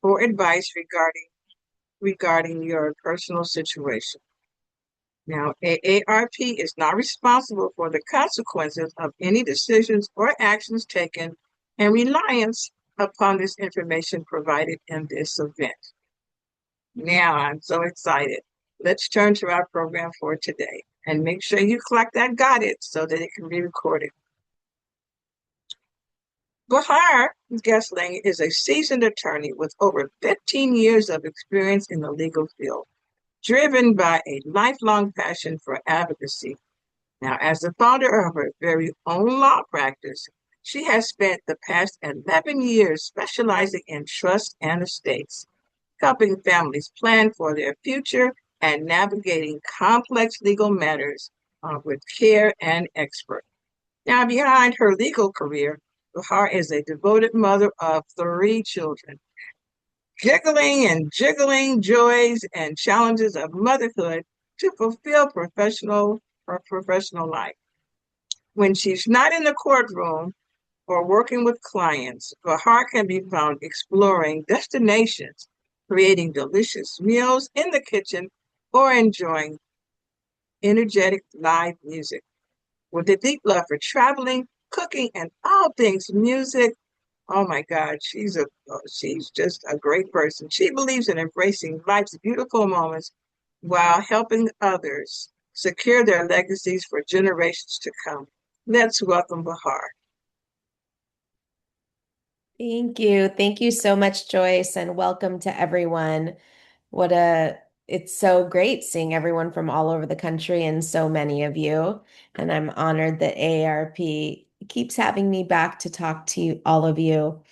for advice regarding your personal situation. Now, AARP is not responsible for the consequences of any decisions or actions taken and reliance upon this information provided in this event. Now, I'm so excited. Let's turn to our program for today and make sure you clock that got it so that it can be recorded. Bahar Geslin is a seasoned attorney with over 15 years of experience in the legal field, driven by a lifelong passion for advocacy. Now, as the founder of her very own law practice, she has spent the past 11 years specializing in trust and estates, helping families plan for their future and navigating complex legal matters with care and expert. Now, behind her legal career, Bahar is a devoted mother of three children, giggling and jiggling joys and challenges of motherhood to fulfill professional life. When she's not in the courtroom or working with clients, Bahar can be found exploring destinations, creating delicious meals in the kitchen, or enjoying energetic live music. With a deep love for traveling, cooking, and all things music, oh my God, she's just a great person. She believes in embracing life's beautiful moments while helping others secure their legacies for generations to come. Let's welcome Bahar. Thank you. Thank you so much, Joyce, and welcome to everyone. What a, it's so great seeing everyone from all over the country and so many of you. And I'm honored that AARP keeps having me back to talk to you, all of you.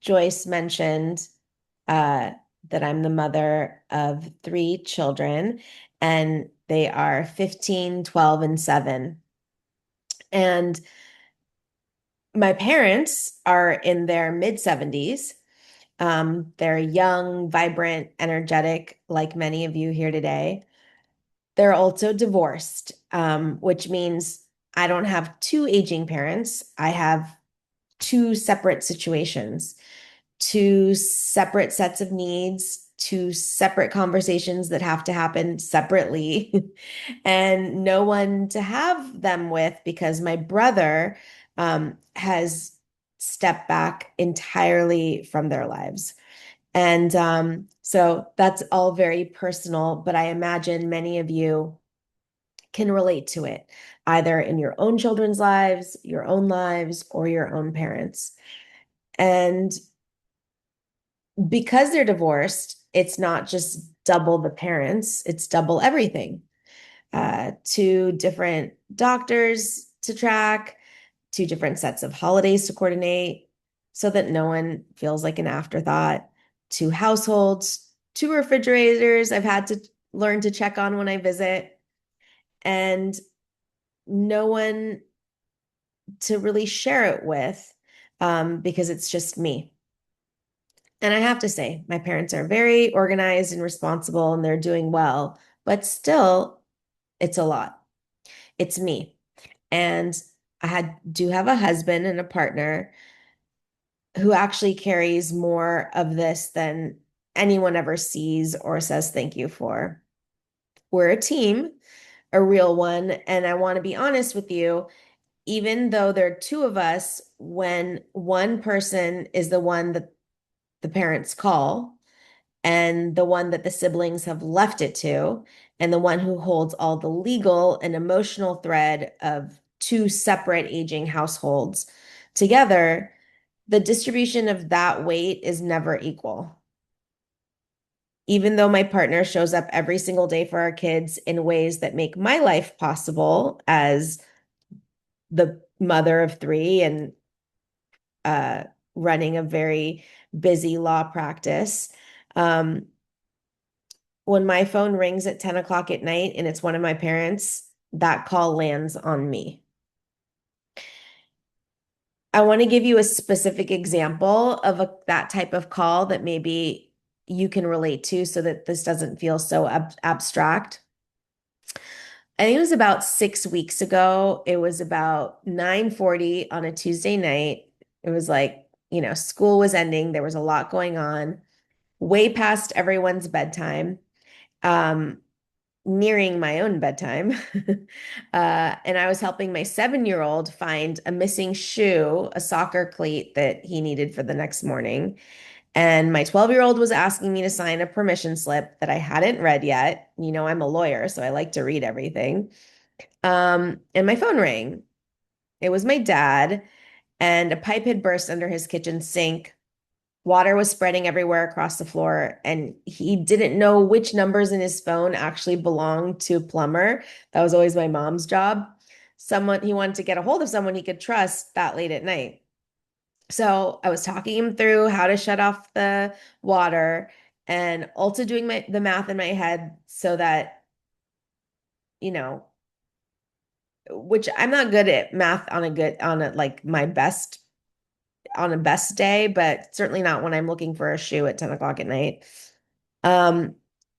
Joyce mentioned uh, that I'm the mother of three children, and they are 15, 12, and 7. And my parents are in their mid 70s. They're young, vibrant, energetic, like many of you here today. They're also divorced, which means I don't have two aging parents. I have two separate situations, two separate sets of needs, two separate conversations that have to happen separately, and no one to have them with because my brother has stepped back entirely from their lives. And so that's all very personal, but I imagine many of you can relate to it, either in your own children's lives, your own lives, or your own parents. And because they're divorced, it's not just double the parents, it's double everything. Two different doctors to track, two different sets of holidays to coordinate so that no one feels like an afterthought, two households, two refrigerators I've had to learn to check on when I visit, and no one to really share it with because it's just me. And I have to say, my parents are very organized and responsible and they're doing well, but still, it's a lot. It's me. And do have a husband and a partner who actually carries more of this than anyone ever sees or says thank you for. We're a team, a real one. And I want to be honest with you, even though there are two of us, when one person is the one that the parents call, and the one that the siblings have left it to, and the one who holds all the legal and emotional thread of two separate aging households together, the distribution of that weight is never equal. Even though my partner shows up every single day for our kids in ways that make my life possible as the mother of three and uh, running a very busy law practice, um, when my phone rings at 10 o'clock at night and it's one of my parents, that call lands on me. I want to give you a specific example of that type of call that maybe you can relate to so that this doesn't feel so abstract. I think it was about 6 weeks ago. It was about 9:40 on a Tuesday night. It was like school was ending. There was a lot going on, way past everyone's bedtime, um, nearing my own bedtime. And I was helping my 7-year-old find a missing shoe, a soccer cleat that he needed for the next morning. And my 12-year-old was asking me to sign a permission slip that I hadn't read yet. I'm a lawyer, so I like to read everything. And my phone rang. It was my dad, and a pipe had burst under his kitchen sink. Water was spreading everywhere across the floor, and he didn't know which numbers in his phone actually belonged to a plumber. That was always my mom's job. He wanted to get a hold of someone he could trust that late at night. So I was talking him through how to shut off the water and also doing the math in my head so that, you know, which I'm not good at math on a like my best on a best day, but certainly not when I'm looking for a shoe at 10 o'clock at night. Um,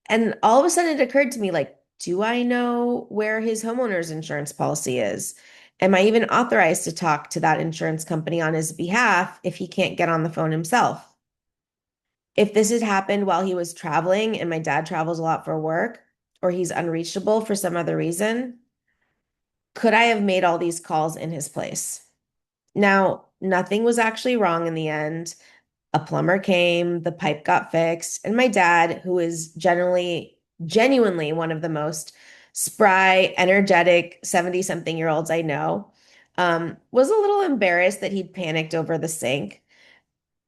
and all of a sudden it occurred to me, like, do I know where his homeowner's insurance policy is? Am I even authorized to talk to that insurance company on his behalf if he can't get on the phone himself? If this had happened while he was traveling, and my dad travels a lot for work, or he's unreachable for some other reason, could I have made all these calls in his place? Now, nothing was actually wrong in the end. A plumber came, the pipe got fixed, and my dad, who is genuinely one of the most spry, energetic 70-something-year-olds I know, was a little embarrassed that he'd panicked over the sink.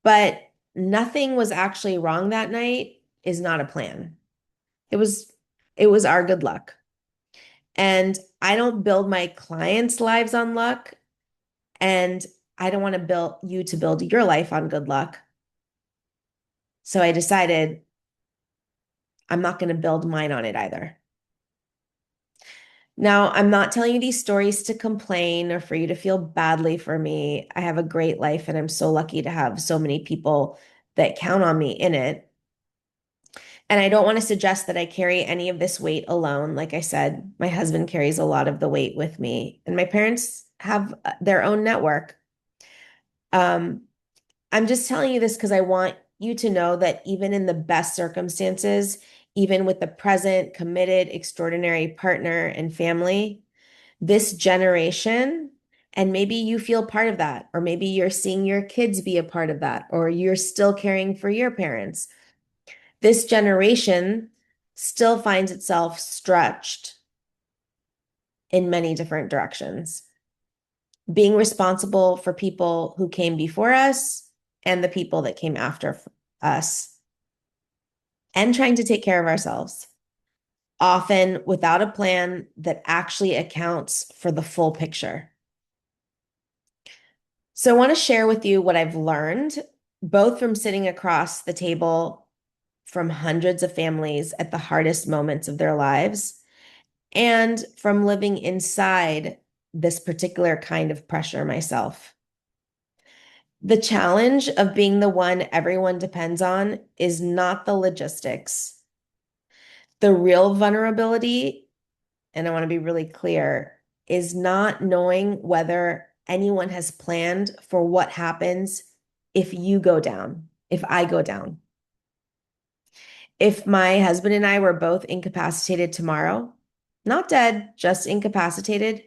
But nothing was actually wrong that night is not a plan. It was it was our good luck. And I don't build my clients' lives on luck, and I don't want to build you to build your life on good luck. So I decided I'm not going to build mine on it either. Now, I'm not telling you these stories to complain or for you to feel badly for me. I have a great life and I'm so lucky to have so many people that count on me in it. And I don't want to suggest that I carry any of this weight alone. Like I said, my husband carries a lot of the weight with me, and my parents have their own network. Um, I'm just telling you this because I want you to know that even in the best circumstances, even with the present committed, extraordinary partner and family, this generation, and maybe you feel part of that, or maybe you're seeing your kids be a part of that, or you're still caring for your parents. This generation still finds itself stretched in many different directions, being responsible for people who came before us and the people that came after us, and trying to take care of ourselves, often without a plan that actually accounts for the full picture. So I want to share with you what I've learned, both from sitting across the table from hundreds of families at the hardest moments of their lives and from living inside this particular kind of pressure myself. The challenge of being the one everyone depends on is not the logistics. The real vulnerability, and I want to be really clear, is not knowing whether anyone has planned for what happens if you go down, if I go down. If my husband and I were both incapacitated tomorrow, not dead, just incapacitated,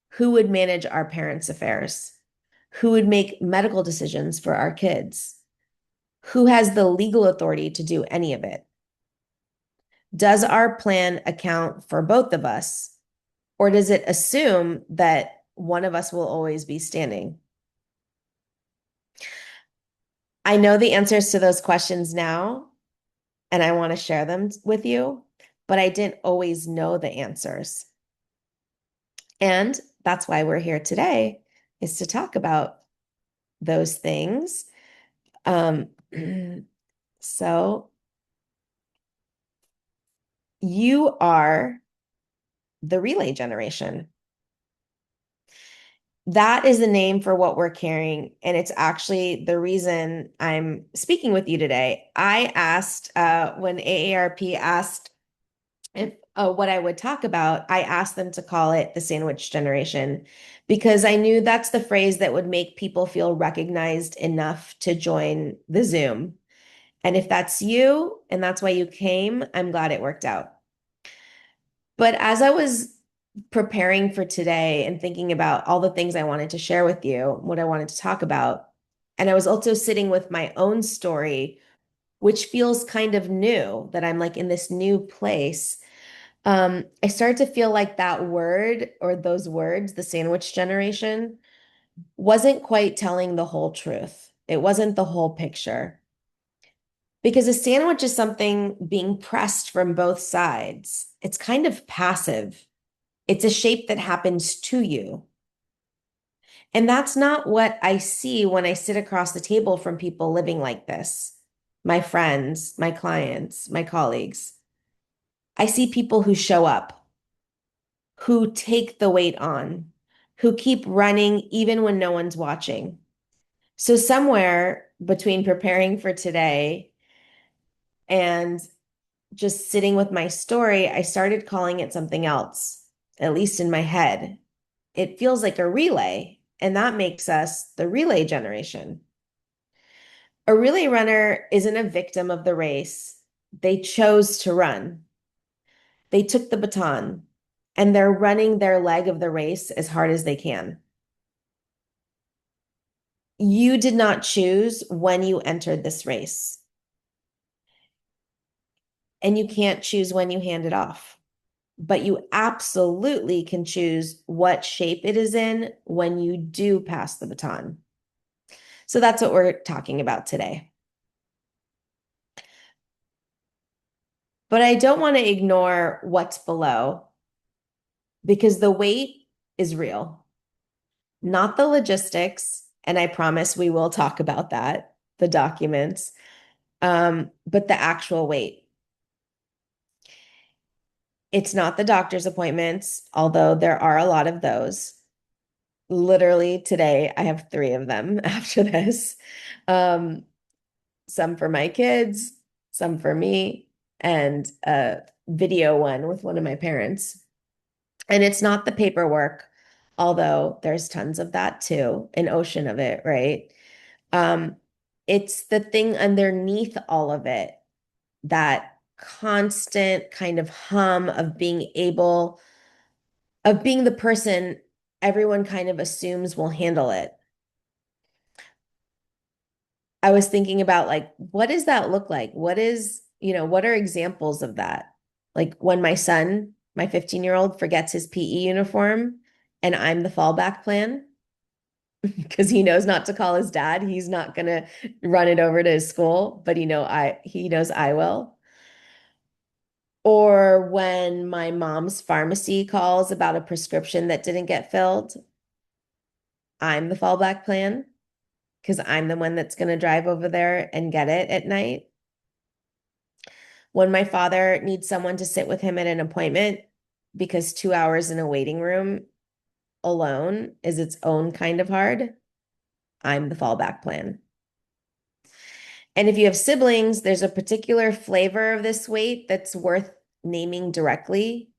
who would manage our parents' affairs? Who would make medical decisions for our kids? Who has the legal authority to do any of it? Does our plan account for both of us, or does it assume that one of us will always be standing? I know the answers to those questions now, and I want to share them with you, but I didn't always know the answers. And that's why we're here today, is to talk about those things. Um, so you are the relay generation. That is the name for what we're carrying. And it's actually the reason I'm speaking with you today. I asked when AARP asked if what I would talk about, I asked them to call it the sandwich generation because I knew that's the phrase that would make people feel recognized enough to join the Zoom. And if that's you and that's why you came, I'm glad it worked out. But as I was preparing for today and thinking about all the things I wanted to share with you, what I wanted to talk about, and I was also sitting with my own story, which feels kind of new, that I'm like in this new place. I started to feel like that word or those words, the sandwich generation, wasn't quite telling the whole truth. It wasn't the whole picture. Because a sandwich is something being pressed from both sides. It's kind of passive. It's a shape that happens to you. And that's not what I see when I sit across the table from people living like this. My friends, my clients, my colleagues. I see people who show up, who take the weight on, who keep running even when no one's watching. So, somewhere between preparing for today and just sitting with my story, I started calling it something else, at least in my head. It feels like a relay, and that makes us the relay generation. A relay runner isn't a victim of the race. They chose to run. They took the baton and they're running their leg of the race as hard as they can. You did not choose when you entered this race, and you can't choose when you hand it off. But you absolutely can choose what shape it is in when you do pass the baton. So that's what we're talking about today. But I don't want to ignore what's below because the weight is real, not the logistics. And I promise we will talk about that, the documents, but the actual weight. It's not the doctor's appointments, although there are a lot of those. Literally today, I have three of them after this. Um, some for my kids, some for me, and a video one with one of my parents. And it's not the paperwork, although there's tons of that too, an ocean of it, right? Um, it's the thing underneath all of it, that constant kind of hum of being the person everyone kind of assumes will handle it. I was thinking about like, what does that look like? What are examples of that? Like when my son, my 15-year-old, forgets his PE uniform and I'm the fallback plan because he knows not to call his dad. He's not gonna run it over to his school, but he knows I will. Or when my mom's pharmacy calls about a prescription that didn't get filled, I'm the fallback plan because I'm the one that's going to drive over there and get it at night. When my father needs someone to sit with him at an appointment because 2 hours in a waiting room alone is its own kind of hard, I'm the fallback plan. And if you have siblings, there's a particular flavor of this weight that's worth naming directly.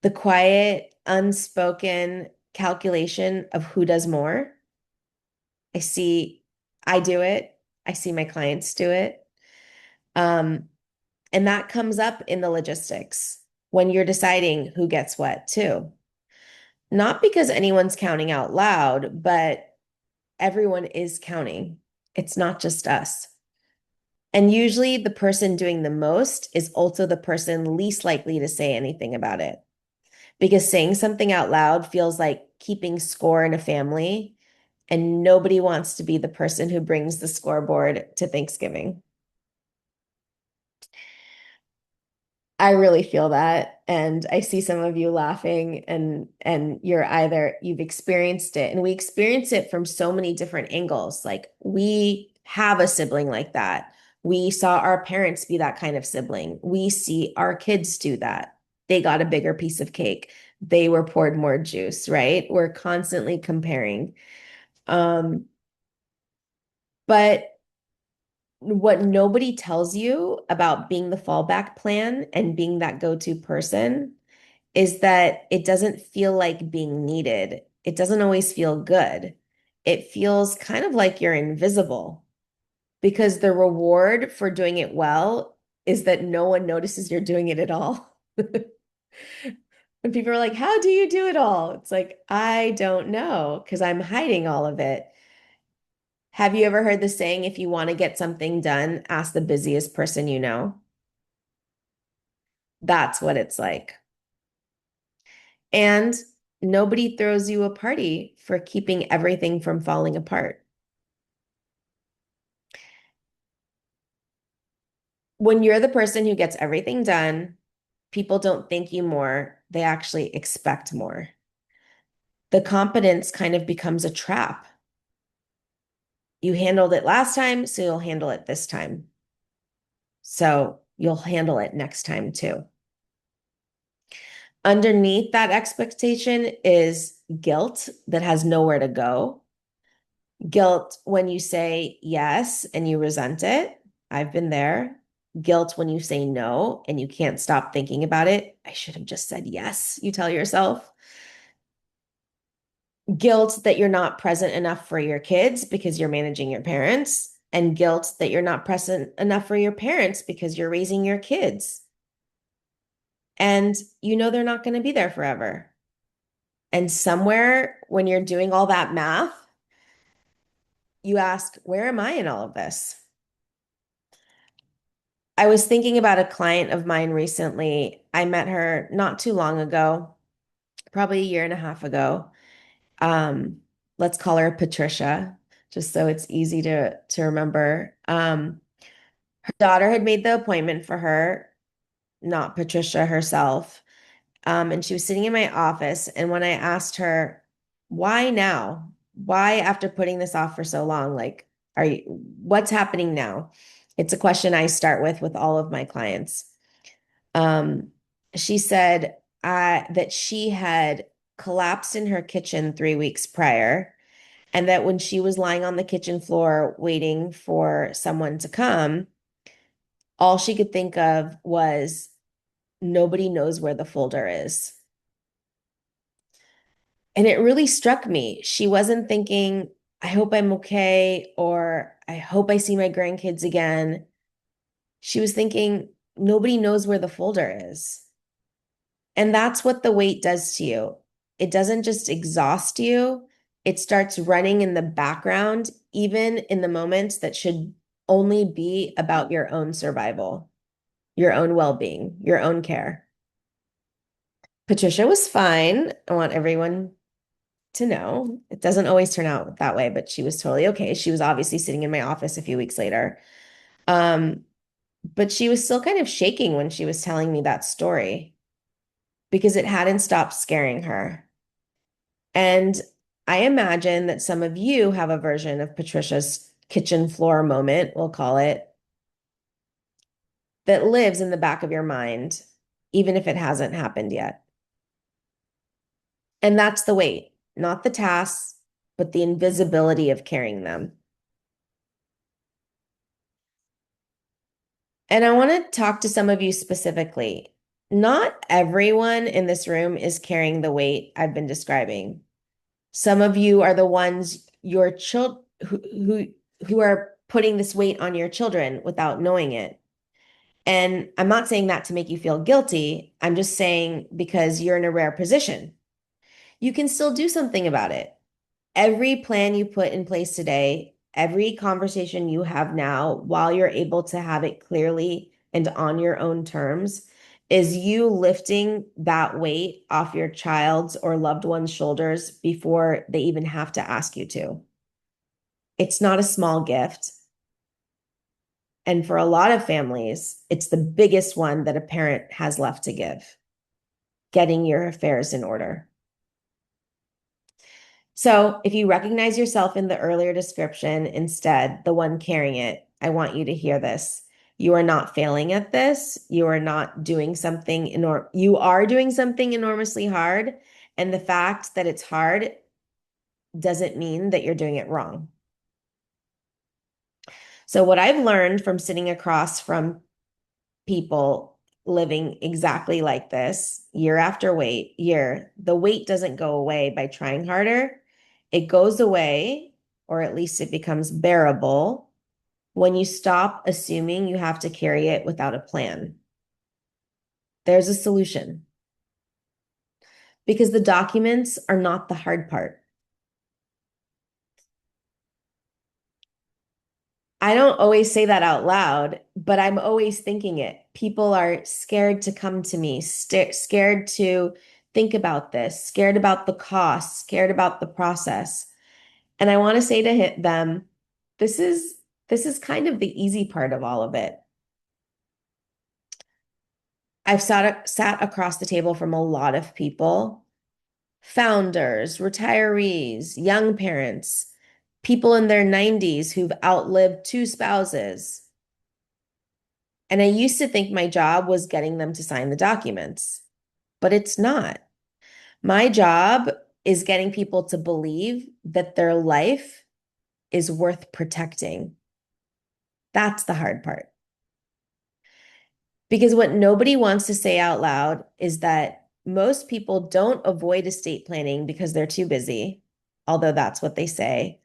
The quiet, unspoken calculation of who does more. I see I do it. I see my clients do it. Um, and that comes up in the logistics when you're deciding who gets what too. Not because anyone's counting out loud, but everyone is counting. It's not just us. And usually the person doing the most is also the person least likely to say anything about it. Because saying something out loud feels like keeping score in a family, and nobody wants to be the person who brings the scoreboard to Thanksgiving. I really feel that. And I see some of you laughing and you've experienced it. And we experience it from so many different angles. Like we have a sibling like that. We saw our parents be that kind of sibling. We see our kids do that. They got a bigger piece of cake. They were poured more juice, right? We're constantly comparing. But what nobody tells you about being the fallback plan and being that go-to person is that it doesn't feel like being needed. It doesn't always feel good. It feels kind of like you're invisible because the reward for doing it well is that no one notices you're doing it at all. When people are like, how do you do it all? It's like, I don't know because I'm hiding all of it. Have you ever heard the saying, if you want to get something done, ask the busiest person you know? That's what it's like. And nobody throws you a party for keeping everything from falling apart. When you're the person who gets everything done, people don't thank you more, they actually expect more. The competence kind of becomes a trap. You handled it last time, so you'll handle it this time. So you'll handle it next time too. Underneath that expectation is guilt that has nowhere to go. Guilt when you say yes and you resent it. I've been there. Guilt when you say no and you can't stop thinking about it. I should have just said yes, you tell yourself. Guilt that you're not present enough for your kids because you're managing your parents, and guilt that you're not present enough for your parents because you're raising your kids. And you know they're not going to be there forever. And somewhere when you're doing all that math, you ask, where am I in all of this? I was thinking about a client of mine recently. I met her not too long ago, probably a year and a half ago. Um, let's call her Patricia, just so it's easy to remember. Her daughter had made the appointment for her, not Patricia herself. And she was sitting in my office. And when I asked her, why now? Why, after putting this off for so long? Like, what's happening now? It's a question I start with all of my clients. Um, she said that she had collapsed in her kitchen 3 weeks prior, and that when she was lying on the kitchen floor waiting for someone to come, all she could think of was nobody knows where the folder is. And it really struck me. She wasn't thinking, I hope I'm okay, or I hope I see my grandkids again. She was thinking, nobody knows where the folder is. And that's what the weight does to you. It doesn't just exhaust you, it starts running in the background, even in the moments that should only be about your own survival, your own well being, your own care. Patricia was fine. I want everyone to know. It doesn't always turn out that way, but she was totally okay. She was obviously sitting in my office a few weeks later. Um, but she was still kind of shaking when she was telling me that story because it hadn't stopped scaring her. And I imagine that some of you have a version of Patricia's kitchen floor moment, we'll call it, that lives in the back of your mind, even if it hasn't happened yet. And that's the weight, not the tasks, but the invisibility of carrying them. And I want to talk to some of you specifically. Not everyone in this room is carrying the weight I've been describing. Some of you are the ones your child who are putting this weight on your children without knowing it. And I'm not saying that to make you feel guilty. I'm just saying because you're in a rare position. You can still do something about it. Every plan you put in place today, every conversation you have now, while you're able to have it clearly and on your own terms, is you lifting that weight off your child's or loved one's shoulders before they even have to ask you to. It's not a small gift. And for a lot of families, it's the biggest one that a parent has left to give, getting your affairs in order. So if you recognize yourself in the earlier description, instead, the one carrying it, I want you to hear this. You are not failing at this. You are not doing something, you are doing something enormously hard. And the fact that it's hard doesn't mean that you're doing it wrong. So, what I've learned from sitting across from people living exactly like this year after year, the weight doesn't go away by trying harder. It goes away, or at least it becomes bearable, when you stop assuming you have to carry it without a plan. There's a solution because the documents are not the hard part. I don't always say that out loud, but I'm always thinking it. People are scared to come to me, scared to think about this, scared about the cost, scared about the process. And I want to say to them, this is this is kind of the easy part of all of it. I've sat across the table from a lot of people, founders, retirees, young parents, people in their 90s who've outlived two spouses. And I used to think my job was getting them to sign the documents, but it's not. My job is getting people to believe that their life is worth protecting. That's the hard part. Because what nobody wants to say out loud is that most people don't avoid estate planning because they're too busy, although that's what they say,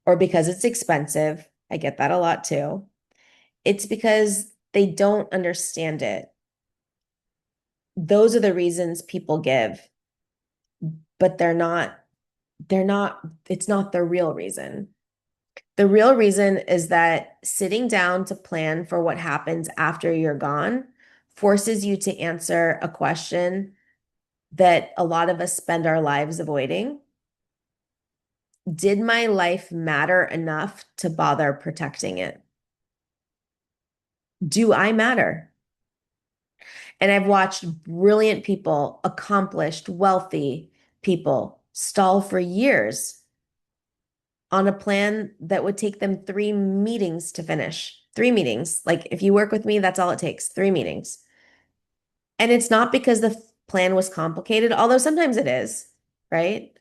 or because it's expensive. I get that a lot too. It's because they don't understand it. Those are the reasons people give, but it's not the real reason. The real reason is that sitting down to plan for what happens after you're gone forces you to answer a question that a lot of us spend our lives avoiding. Did my life matter enough to bother protecting it? Do I matter? And I've watched brilliant people, accomplished, wealthy people stall for years on a plan that would take them 3 meetings to finish. 3 meetings. Like if you work with me, that's all it takes, 3 meetings. And it's not because the plan was complicated, although sometimes it is, right?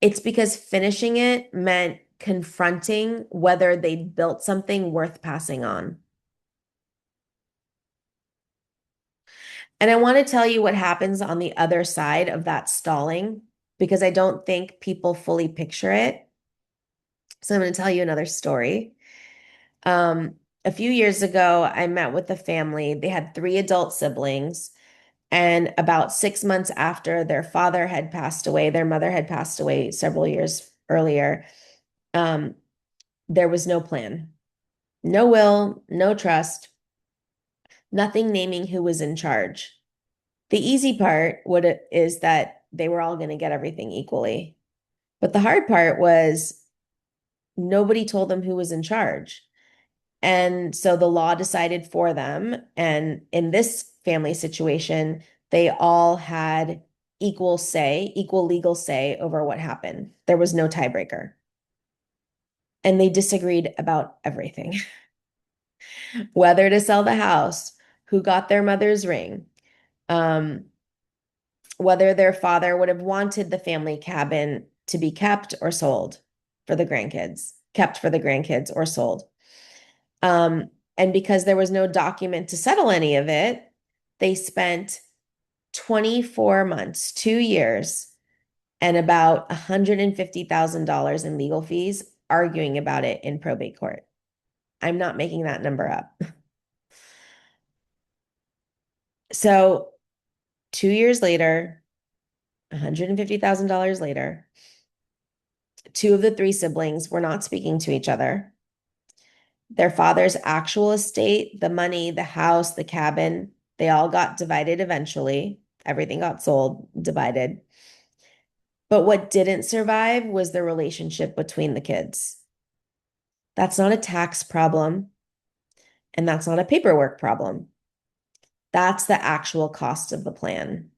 It's because finishing it meant confronting whether they'd built something worth passing on. And I want to tell you what happens on the other side of that stalling because I don't think people fully picture it. So I'm going to tell you another story. A few years ago, I met with a family. They had 3 adult siblings. And about 6 months after their father had passed away, their mother had passed away several years earlier, um, there was no plan, no will, no trust, nothing naming who was in charge. The easy part is that they were all going to get everything equally. But the hard part was nobody told them who was in charge. And so the law decided for them. And in this family situation, they all had equal legal say over what happened. There was no tiebreaker. And they disagreed about everything, whether to sell the house, who got their mother's ring, um, whether their father would have wanted the family cabin to be kept or sold for the grandkids, kept for the grandkids or sold. And because there was no document to settle any of it, they spent 24 months, 2 years, and about $150,000 in legal fees arguing about it in probate court. I'm not making that number up. So 2 years later, $150,000 later, two of the three siblings were not speaking to each other. Their father's actual estate, the money, the house, the cabin, they all got divided eventually. Everything got sold, divided. But what didn't survive was the relationship between the kids. That's not a tax problem, and that's not a paperwork problem. That's the actual cost of the plan.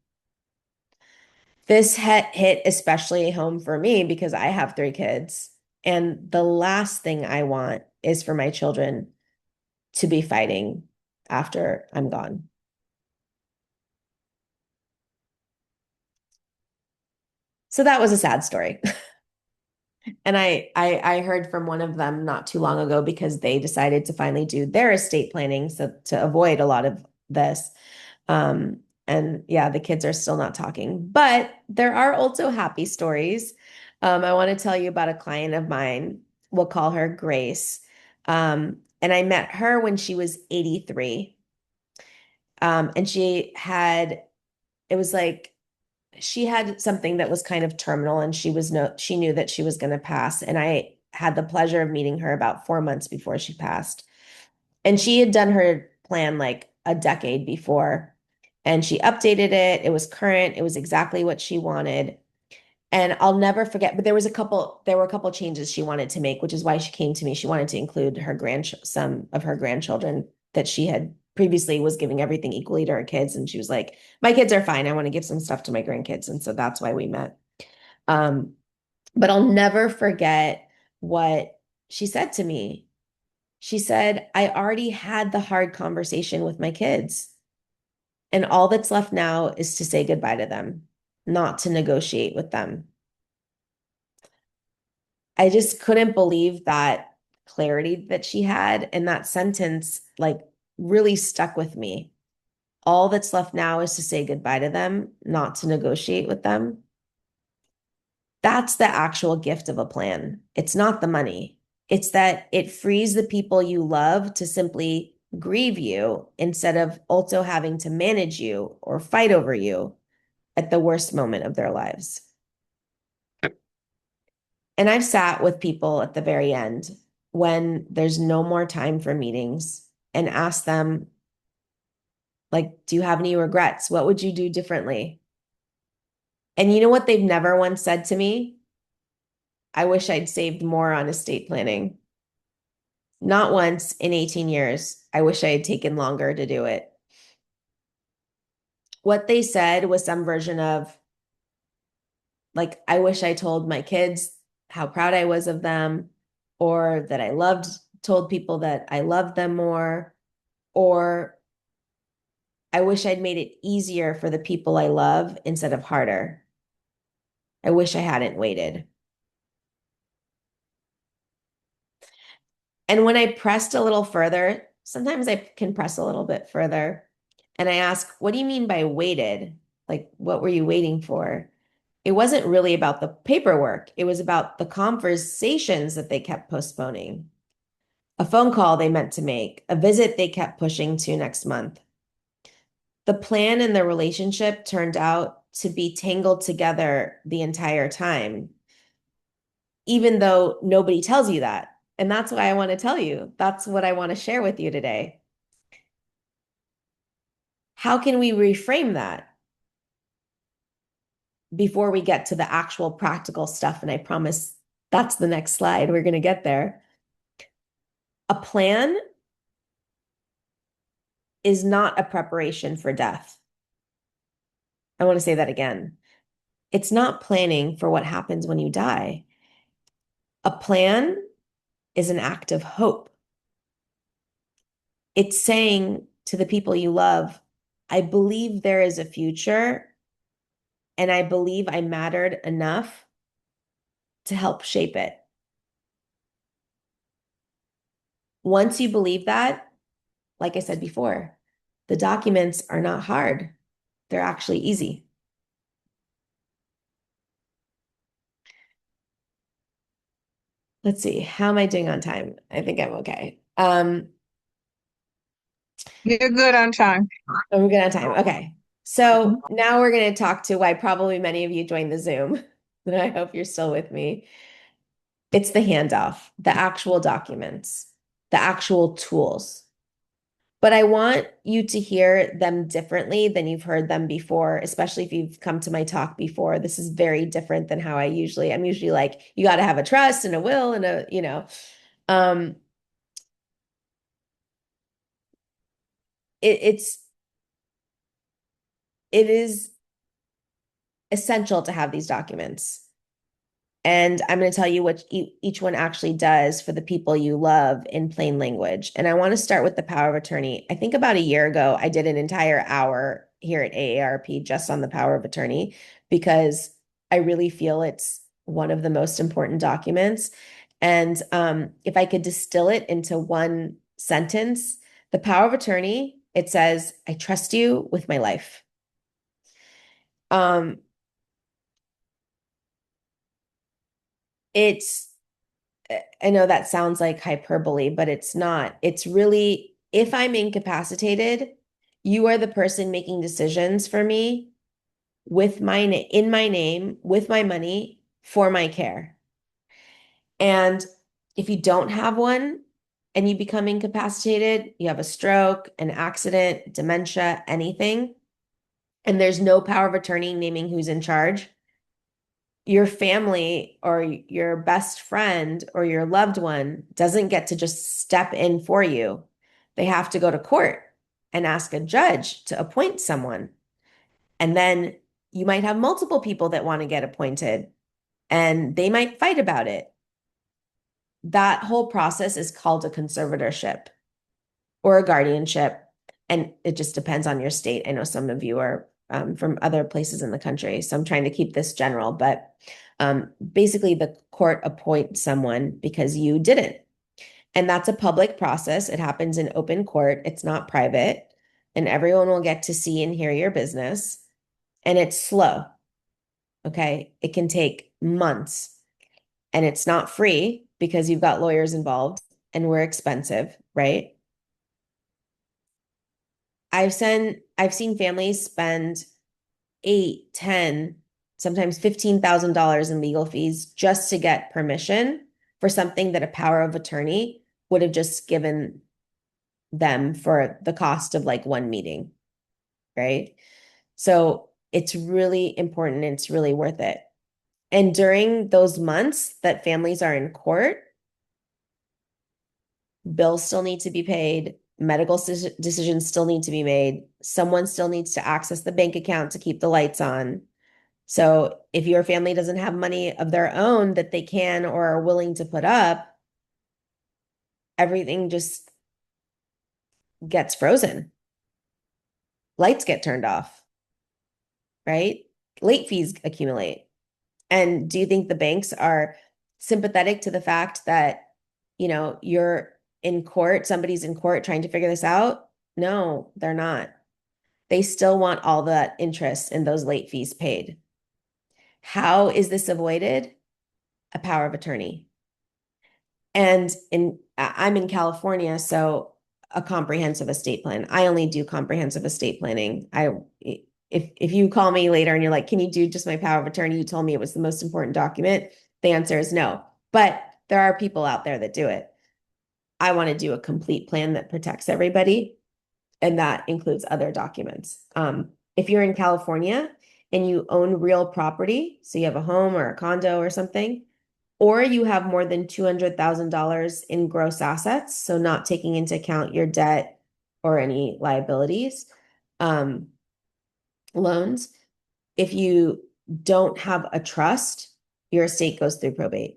This hit especially home for me because I have 3 kids. And the last thing I want is for my children to be fighting after I'm gone. So that was a sad story. And I heard from one of them not too long ago because they decided to finally do their estate planning so to avoid a lot of this. And yeah, the kids are still not talking, but there are also happy stories. I want to tell you about a client of mine. We'll call her Grace. And I met her when she was 83. And it was like she had something that was kind of terminal and she knew that she was going to pass. And I had the pleasure of meeting her about 4 months before she passed. And she had done her plan like a decade before and she updated it. It was current. It was exactly what she wanted. And I'll never forget, but there were a couple changes she wanted to make, which is why she came to me. She wanted to include some of her grandchildren that she had previously was giving everything equally to her kids. And she was like, my kids are fine. I want to give some stuff to my grandkids. And so that's why we met. Um, but I'll never forget what she said to me. She said, I already had the hard conversation with my kids. And all that's left now is to say goodbye to them, not to negotiate with them. I just couldn't believe that clarity that she had. And that sentence, like, really stuck with me. All that's left now is to say goodbye to them, not to negotiate with them. That's the actual gift of a plan. It's not the money. It's that it frees the people you love to simply grieve you instead of also having to manage you or fight over you at the worst moment of their lives. And I've sat with people at the very end when there's no more time for meetings and asked them, like, do you have any regrets? What would you do differently? And you know what they've never once said to me? I wish I'd saved more on estate planning. Not once in 18 years. I wish I had taken longer to do it. What they said was some version of, like, I wish I told my kids how proud I was of them, or that told people that I loved them more, or I wish I'd made it easier for the people I love instead of harder. I wish I hadn't waited. And when I pressed a little further, sometimes I can press a little bit further, and I ask, what do you mean by waited? Like, what were you waiting for? It wasn't really about the paperwork. It was about the conversations that they kept postponing, a phone call they meant to make, a visit they kept pushing to next month. The plan and the relationship turned out to be tangled together the entire time, even though nobody tells you that. And that's why I want to tell you. That's what I want to share with you today. How can we reframe that before we get to the actual practical stuff? And I promise that's the next slide. We're going to get there. A plan is not a preparation for death. I want to say that again. It's not planning for what happens when you die. A plan is an act of hope. It's saying to the people you love, I believe there is a future, and I believe I mattered enough to help shape it. Once you believe that, like I said before, the documents are not hard. They're actually easy. Let's see. How am I doing on time? I think I'm okay. You're good on time. I'm good on time. Okay. So now we're going to talk to why probably many of you joined the Zoom. And I hope you're still with me. It's the handoff, the actual documents, the actual tools. But I want you to hear them differently than you've heard them before, especially if you've come to my talk before. This is very different than how I'm usually like, you got to have a trust and a will and um, it, it's, it is essential to have these documents. And I'm going to tell you what each one actually does for the people you love in plain language. And I want to start with the power of attorney. I think about a year ago, I did an entire hour here at AARP just on the power of attorney because I really feel it's one of the most important documents. And if I could distill it into one sentence, the power of attorney, it says, I trust you with my life. Um, it's, I know that sounds like hyperbole, but it's not. It's really, if I'm incapacitated, you are the person making decisions for me with in my name, with my money, for my care. And if you don't have one and you become incapacitated, you have a stroke, an accident, dementia, anything, and there's no power of attorney naming who's in charge, your family or your best friend or your loved one doesn't get to just step in for you. They have to go to court and ask a judge to appoint someone. And then you might have multiple people that want to get appointed and they might fight about it. That whole process is called a conservatorship or a guardianship. And it just depends on your state. I know some of you are from other places in the country, so I'm trying to keep this general, but basically the court appoints someone because you didn't. And that's a public process. It happens in open court. It's not private, and everyone will get to see and hear your business. And it's slow. Okay. It can take months and it's not free because you've got lawyers involved and we're expensive, right? I've seen families spend 8, 10, sometimes $15,000 in legal fees just to get permission for something that a power of attorney would have just given them for the cost of like one meeting, right? So it's really important. It's really worth it. And during those months that families are in court, bills still need to be paid, medical decisions still need to be made, someone still needs to access the bank account to keep the lights on. So if your family doesn't have money of their own that they can or are willing to put up, everything just gets frozen. Lights get turned off, right? Late fees accumulate. And do you think the banks are sympathetic to the fact that, you're in court, somebody's in court trying to figure this out? No, they're not. They still want all that interest in those late fees paid. How is this avoided? A power of attorney. And I'm in California, so a comprehensive estate plan. I only do comprehensive estate planning. If you call me later and you're like, can you do just my power of attorney? You told me it was the most important document. The answer is no. But there are people out there that do it. I want to do a complete plan that protects everybody, and that includes other documents. If you're in California and you own real property, so you have a home or a condo or something, or you have more than $200,000 in gross assets, so not taking into account your debt or any liabilities, um, loans. If you don't have a trust, your estate goes through probate.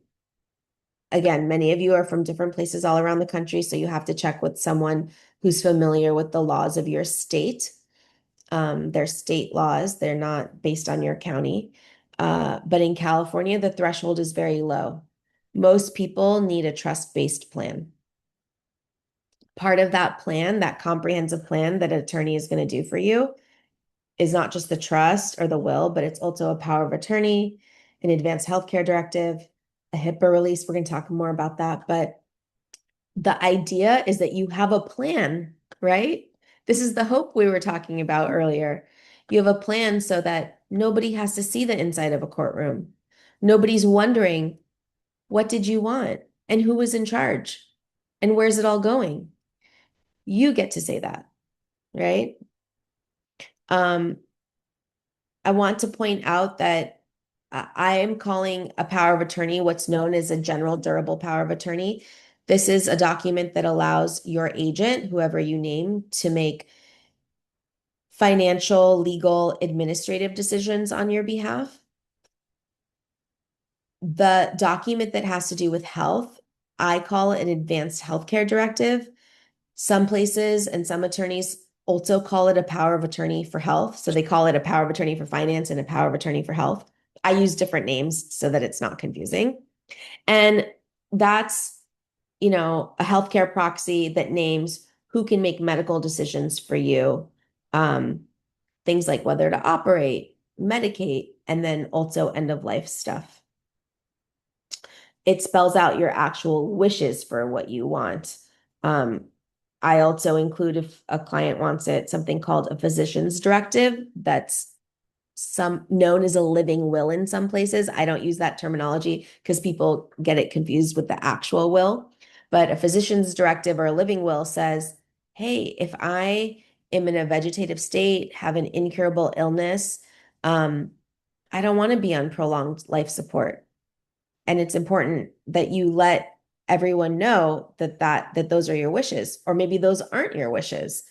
Again, many of you are from different places all around the country, so you have to check with someone who's familiar with the laws of your state. They're state laws, they're not based on your county. But in California, the threshold is very low. Most people need a trust-based plan. Part of that plan, that comprehensive plan that an attorney is going to do for you, is not just the trust or the will, but it's also a power of attorney, an advanced healthcare directive, a HIPAA release. We're going to talk more about that. But the idea is that you have a plan, right? This is the hope we were talking about earlier. You have a plan so that nobody has to see the inside of a courtroom. Nobody's wondering, what did you want? And who was in charge? And where's it all going? You get to say that, right? Um, I want to point out that I am calling a power of attorney what's known as a general durable power of attorney. This is a document that allows your agent, whoever you name, to make financial, legal, administrative decisions on your behalf. The document that has to do with health, I call it an advanced healthcare directive. Some places and some attorneys also call it a power of attorney for health. So they call it a power of attorney for finance and a power of attorney for health. I use different names so that it's not confusing. And that's, a healthcare proxy that names who can make medical decisions for you. Um, Things like whether to operate, medicate, and then also end of life stuff. It spells out your actual wishes for what you want. Um, I also include, if a client wants it, something called a physician's directive that's some known as a living will in some places. I don't use that terminology because people get it confused with the actual will. But a physician's directive or a living will says, hey, if I am in a vegetative state, have an incurable illness, um, I don't want to be on prolonged life support. And it's important that you let everyone know that those are your wishes, or maybe those aren't your wishes.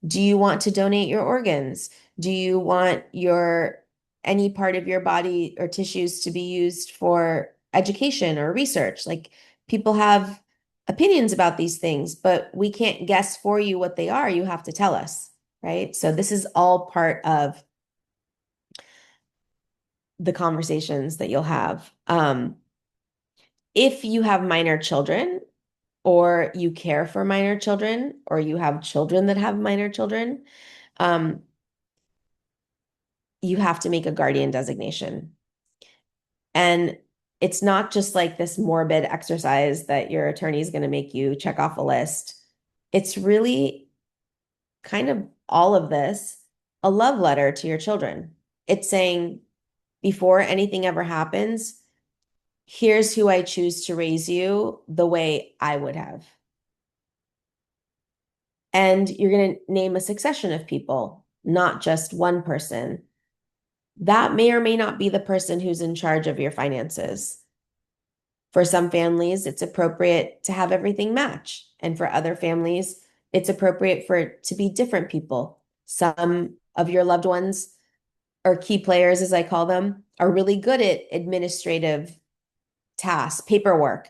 Do you want to donate your organs? Do you want your any part of your body or tissues to be used for education or research? Like, people have opinions about these things, but we can't guess for you what they are. You have to tell us, right? So this is all part of the conversations that you'll have. If you have minor children, or you care for minor children, or you have children that have minor children, um, you have to make a guardian designation. And it's not just like this morbid exercise that your attorney is going to make you check off a list. It's really kind of all of this, a love letter to your children. It's saying, before anything ever happens, here's who I choose to raise you the way I would have. And you're going to name a succession of people, not just one person. That may or may not be the person who's in charge of your finances. For some families, it's appropriate to have everything match. And for other families, it's appropriate for it to be different people. Some of your loved ones, or key players, as I call them, are really good at administrative tasks, paperwork.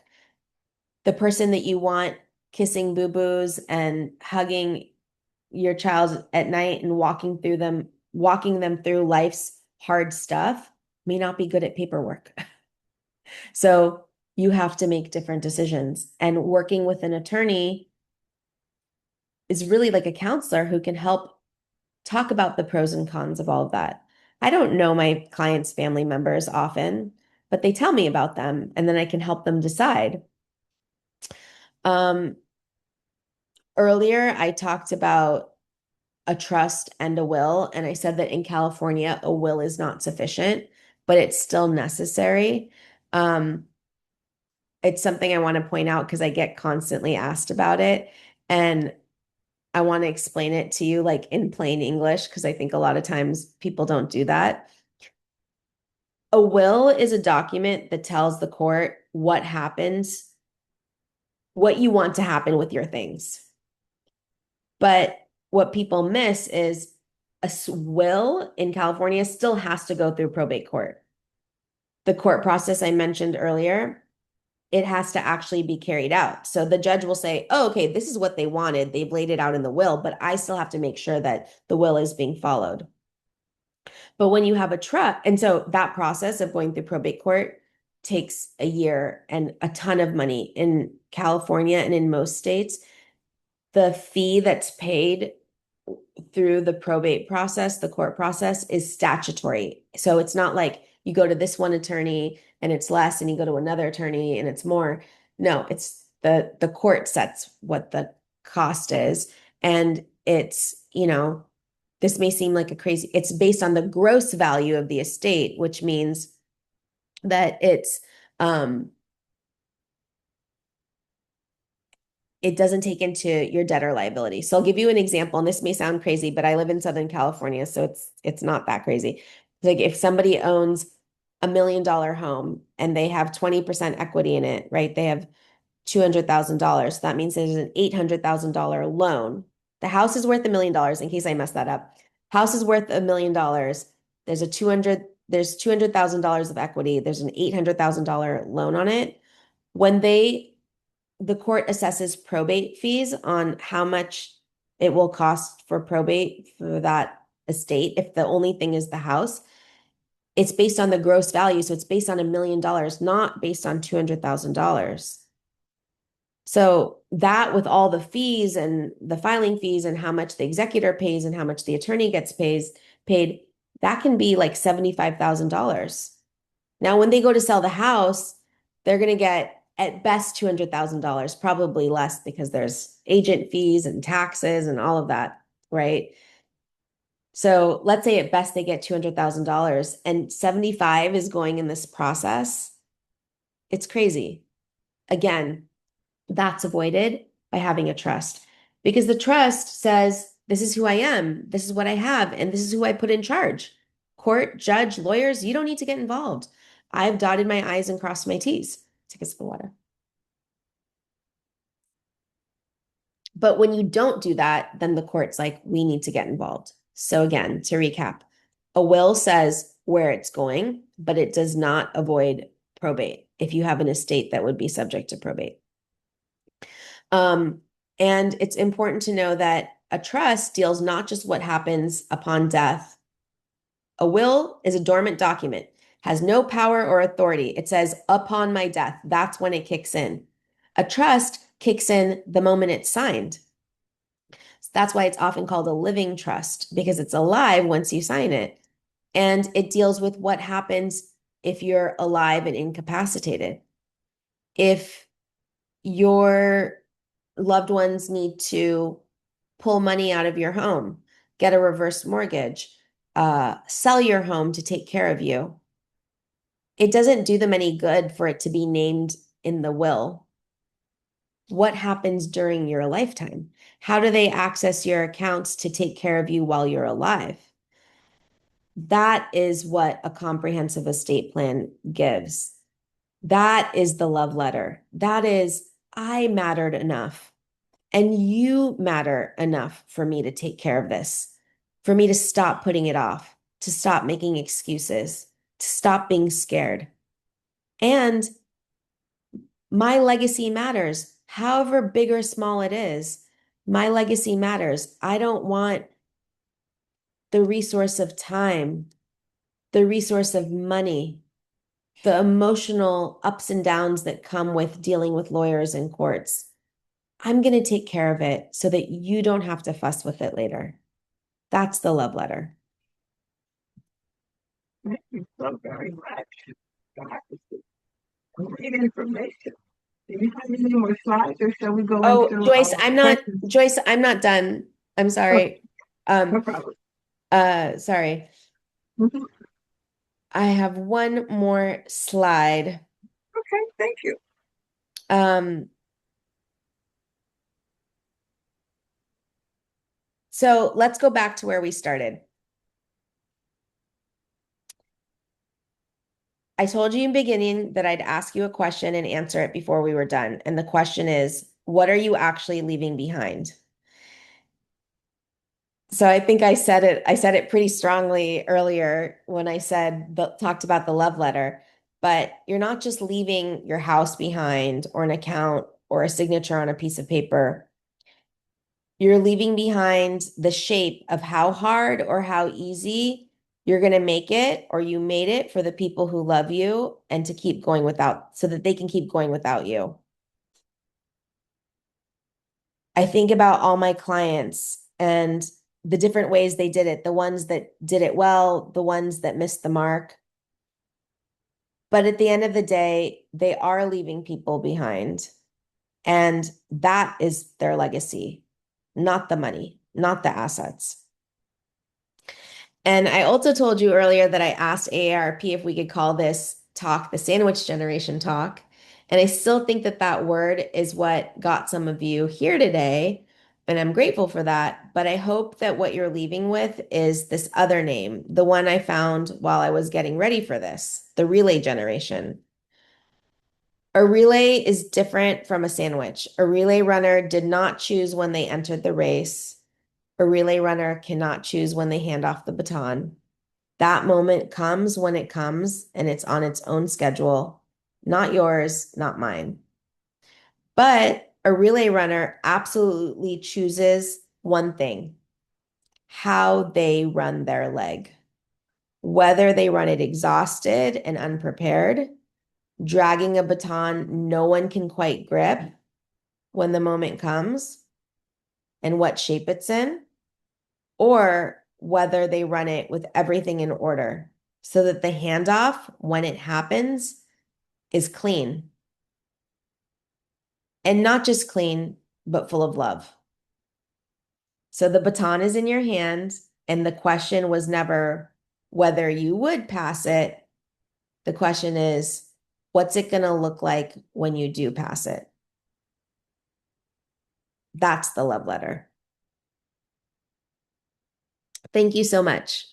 The person that you want kissing boo-boos and hugging your child at night and walking them through life's hard stuff may not be good at paperwork. So you have to make different decisions. And working with an attorney is really like a counselor who can help talk about the pros and cons of all of that. I don't know my clients' family members often, but they tell me about them, and then I can help them decide. Um, Earlier, I talked about a trust and a will, and I said that in California, a will is not sufficient, but it's still necessary. Um, it's something I want to point out because I get constantly asked about it. And I want to explain it to you like in plain English because I think a lot of times people don't do that. A will is a document that tells the court what happens, what you want to happen with your things. But what people miss is a will in California still has to go through probate court. The court process I mentioned earlier, it has to actually be carried out. So the judge will say, oh, okay, this is what they wanted. They've laid it out in the will, but I still have to make sure that the will is being followed. But when you have a trust, and so that process of going through probate court takes a year and a ton of money in California and in most states. The fee that's paid through the probate process, the court process, is statutory. So it's not like you go to this one attorney and it's less, and you go to another attorney and it's more. No, it's the court sets what the cost is. And it's, this may seem like it's based on the gross value of the estate, which means that um it doesn't take into your debtor liability. So I'll give you an example, and this may sound crazy, but I live in Southern California, so it's not that crazy. Like, if somebody owns $1 million home and they have 20% equity in it, right? They have $200,000. That means there's an $800,000 loan. The house is worth $1 million, in case I messed that up. House is worth $1 million. There's $200,000 of equity. There's an $800,000 loan on it. When the court assesses probate fees on how much it will cost for probate for that estate, if the only thing is the house, It's based on the gross value. So it's based on $1 million, not based on $200,000. So that with all the fees and the filing fees and how much the executor pays and how much the attorney gets paid, that can be like $75,000. Now, when they go to sell the house, they're going to get at best $200,000, probably less because there's agent fees and taxes and all of that, right? So let's say at best they get $200,000 and 75 is going in this process. It's crazy. Again, that's avoided by having a trust because the trust says, this is who I am, this is what I have, and this is who I put in charge. Court, judge, lawyers, you don't need to get involved. I've dotted my I's and crossed my T's. Take a sip of water. But when you don't do that, then the court's like, we need to get involved. So again, to recap, a will says where it's going, but it does not avoid probate if you have an estate that would be subject to probate. Um, and it's important to know that a trust deals not just what happens upon death. A will is a dormant document, has no power or authority. It says upon my death. That's when it kicks in. A trust kicks in the moment it's signed. That's why it's often called a living trust because it's alive once you sign it. And it deals with what happens if you're alive and incapacitated. If your loved ones need to pull money out of your home, get a reverse mortgage, sell your home to take care of you, it doesn't do them any good for it to be named in the will. What happens during your lifetime? How do they access your accounts to take care of you while you're alive? That is what a comprehensive estate plan gives. That is the love letter. That is, I mattered enough and you matter enough for me to take care of this, for me to stop putting it off, to stop making excuses, to stop being scared. And my legacy matters, however big or small it is. My legacy matters. I don't want the resource of time, the resource of money, the emotional ups and downs that come with dealing with lawyers and courts. I'm going to take care of it so that you don't have to fuss with it later. That's the love letter. Thank you so very much. That is great information. Do you have any more slides or shall we go Oh, into Joyce, questions? I'm not done. I'm Okay, sorry. no Um, problem. sorry. Mhm. I have one more slide. Okay, thank you. Um, so let's go back to where we started. I told you in the beginning that I'd ask you a question and answer it before we were done. And the question is, what are you actually leaving behind? So I think I said it pretty strongly earlier when I said talked about the love letter, but you're not just leaving your house behind or an account or a signature on a piece of paper. You're leaving behind the shape of how hard or how easy you're going to make it or you made it for the people who love you and to keep going without so that they can keep going without you. I think about all my clients and the different ways they did it, the ones that did it well, the ones that missed the mark. But at the end of the day, they are leaving people behind. And that is their legacy, not the money, not the assets. And I also told you earlier that I asked AARP if we could call this talk the sandwich generation talk. And I still think that that word is what got some of you here today. And I'm grateful for that. But I hope that what you're leaving with is this other name, the one I found while I was getting ready for this, the relay generation. A relay is different from a sandwich. A relay runner did not choose when they entered the race. A relay runner cannot choose when they hand off the baton. That moment comes when it comes, and it's on its own schedule, not yours, not mine. But a relay runner absolutely chooses one thing, how they run their leg. whether they run it exhausted and unprepared, dragging a baton no one can quite grip when the moment comes and what shape it's in, or whether they run it with everything in order so that the handoff, when it happens, is clean. And not just clean, but full of love. So the baton is in your hands, and the question was never whether you would pass it. The question is, what's it going to look like when you do pass it? That's the love letter. Thank you so much.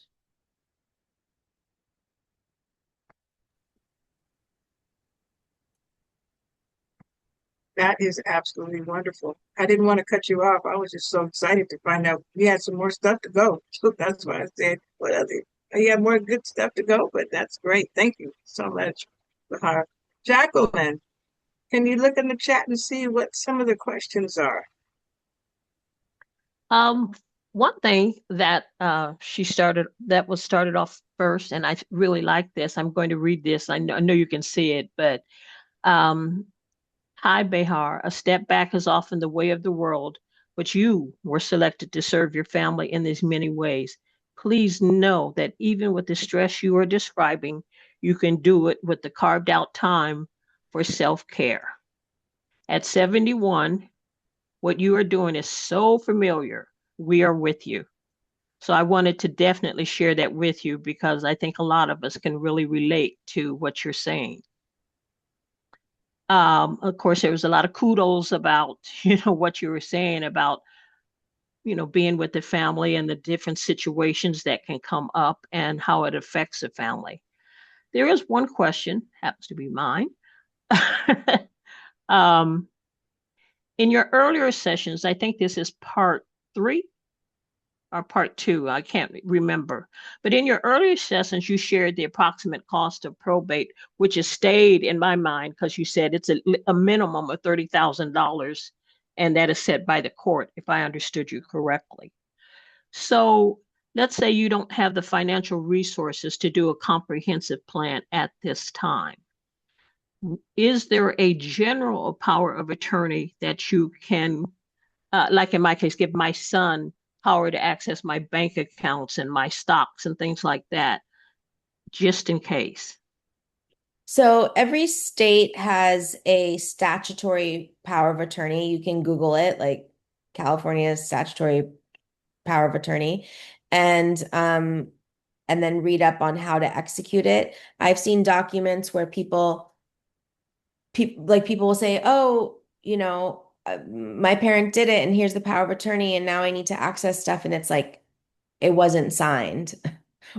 That is absolutely wonderful. I didn't want to cut you off. I was just so excited to find out you had some more stuff to go. So that's why I said, what other? You have more good stuff to go, but that's great. Thank you so much, Bahar. Jacqueline, can you look in the chat and see what some of the questions are? Um, One thing that that was started off first, and I really like this. I'm going to read this. I know you can see it, but um, hi, Behar. A step back is often the way of the world, but you were selected to serve your family in these many ways. Please know that even with the stress you are describing, you can do it with the carved out time for self-care. At 71, what you are doing is so familiar. We are with you. So I wanted to definitely share that with you because I think a lot of us can really relate to what you're saying. Of course, there was a lot of kudos about, what you were saying about, being with the family and the different situations that can come up and how it affects the family. There is one question, happens to be mine. um, in your earlier sessions, I think this is part 3 or part 2, I can't remember. But in your earlier sessions, you shared the approximate cost of probate, which has stayed in my mind because you said it's a minimum of $30,000, and that is set by the court, if I understood you correctly. So let's say you don't have the financial resources to do a comprehensive plan at this time. Is there a general power of attorney that you can, like in my case, give my son power to access my bank accounts and my stocks and things like that, just in case? So every state has a statutory power of attorney. You can Google it, like California's statutory power of attorney, and and then read up on how to execute it. I've seen documents where people will say, "Oh, my parent did it, and here's the power of attorney, and now I need to access stuff," and it's like it wasn't signed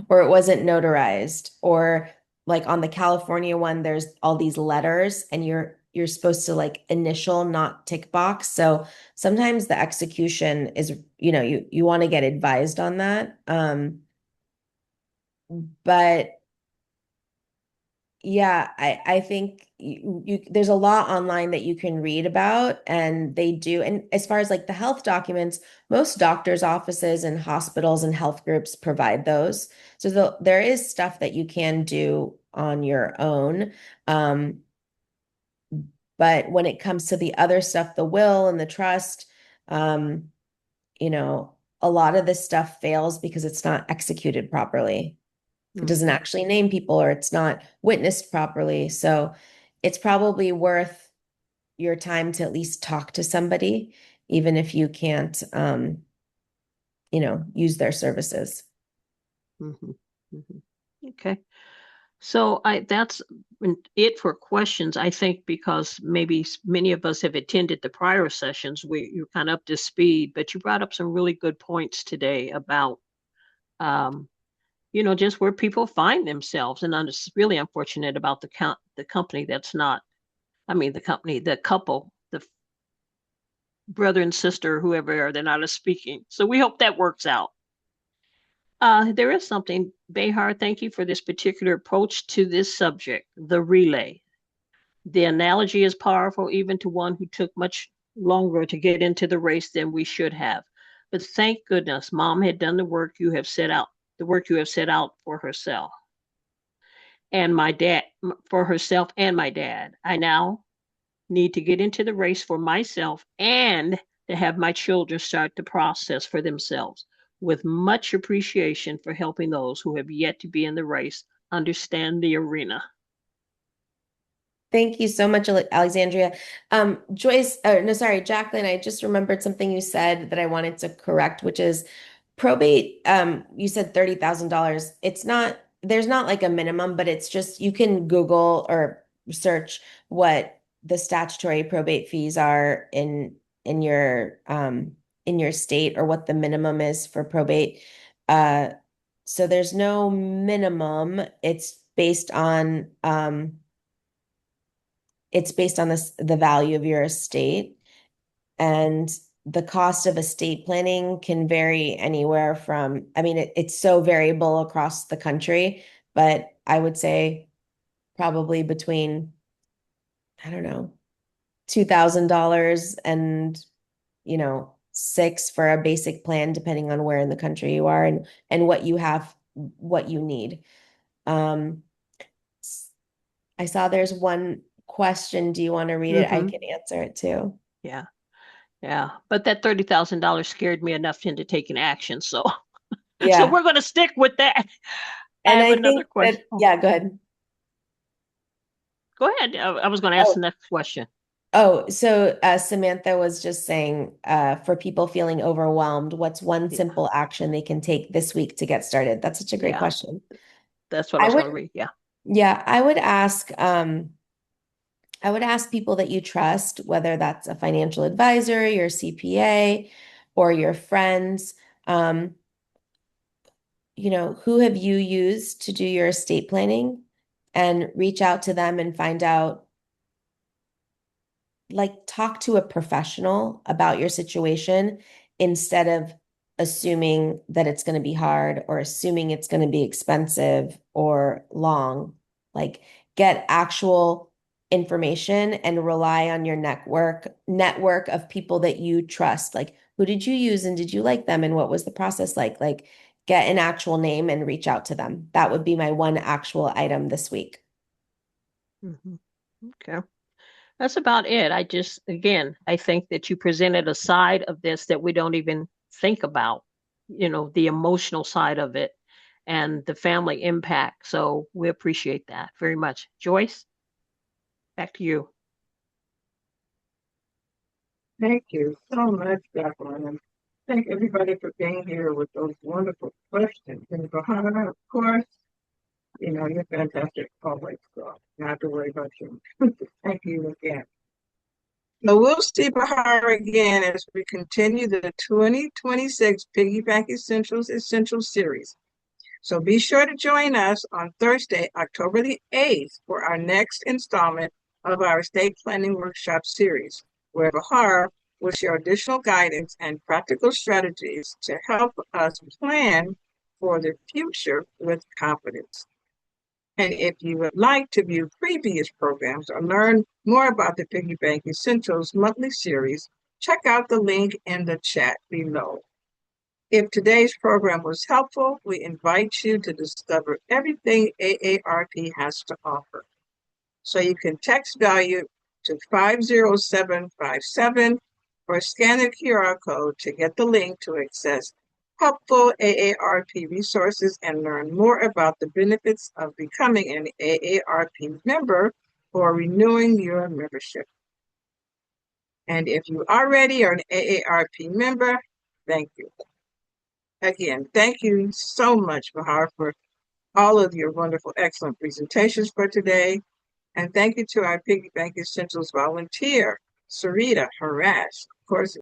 or it wasn't notarized, or like on the California one, there's all these letters and you're supposed to like initial, not tick box. So sometimes the execution is, you want to get advised on that. But yeah, I think there's a lot online that you can read about, and they do. And as far as like the health documents, most doctors' offices and hospitals and health groups provide those. So there is stuff that you can do on your own. Um, but when it comes to the other stuff, the will and the trust, um, a lot of this stuff fails because it's not executed properly. It doesn't Mm-hmm. actually name people, or it's not witnessed properly. So it's probably worth your time to at least talk to somebody, even if you can't, use their services. Mm-hmm. Mm-hmm. Okay. So that's it for questions. I think because maybe many of us have attended the prior sessions, you're kind of up to speed, but you brought up some really good points today about um, just where people find themselves. And it's really unfortunate about the company that's not, I mean, the couple, the brother and sister, whoever are, they're not as speaking. So we hope that works out. There is something, Behar, thank you for this particular approach to this subject, the relay. The analogy is powerful, even to one who took much longer to get into the race than we should have. But thank goodness mom had done the work you have set out the work you have set out for herself for herself and my dad. I now need to get into the race for myself and to have my children start the process for themselves. With much appreciation for helping those who have yet to be in the race understand the arena. Thank you so much, Alexandria. Joyce, no, sorry, Jacqueline, I just remembered something you said that I wanted to correct, which is probate. You said $30,000. It's not, there's not like a minimum, but it's just you can Google or search what the statutory probate fees are in your state, or what the minimum is for probate. So there's no minimum. It's based on the value of your estate, and the cost of estate planning can vary anywhere from, I mean, it's so variable across the country, but I would say probably between, I don't know, $2,000 and, six for a basic plan, depending on where in the country you are and what you have, what you need. I saw there's one question. Do you want to read it? I can answer it too. Yeah. Yeah. But that $30,000 scared me enough into taking action. So, so we're going to stick with that. And I have I another think question. yeah, go ahead. Go ahead. I was going to ask the next question. Oh, so Samantha was just saying, for people feeling overwhelmed, what's one simple action they can take this week to get started? That's such a great question. That's what I was going to read. Yeah. Yeah, I would ask people that you trust, whether that's a financial advisor, your CPA, or your friends, who have you used to do your estate planning, and reach out to them and find out, like, talk to a professional about your situation instead of assuming that it's going to be hard, or assuming it's going to be expensive or long. Like, get actual information and rely on your network of people that you trust. Like, who did you use and did you like them and what was the process like? Like, get an actual name and reach out to them. That would be my one actual item this week. Okay. That's about it. I think that you presented a side of this that we don't even think about, the emotional side of it and the family impact. So we appreciate that very much. Joyce, back to you. Thank you so much, Jacqueline. And thank everybody for being here with those wonderful questions. And Bahar, of course, you're fantastic always, so you have to worry about you. Thank you again. So we'll see Bahar again as we continue the 2026 Piggy Bank Essential Series. So be sure to join us on Thursday, October the 8th, for our next installment of our estate planning workshop series, where Bahar will share additional guidance and practical strategies to help us plan for the future with confidence. And if you would like to view previous programs or learn more about the Piggy Bank Essentials monthly series, check out the link in the chat below. If today's program was helpful, we invite you to discover everything AARP has to offer. So you can text value to 50757 or scan the QR code to get the link to access helpful AARP resources and learn more about the benefits of becoming an AARP member or renewing your membership. And if you already are an AARP member, thank you. Again, thank you so much, Bahar, for all of your wonderful, excellent presentations for today. And thank you to our Piggy Bank Essentials volunteer, Sarita Harash. Of course,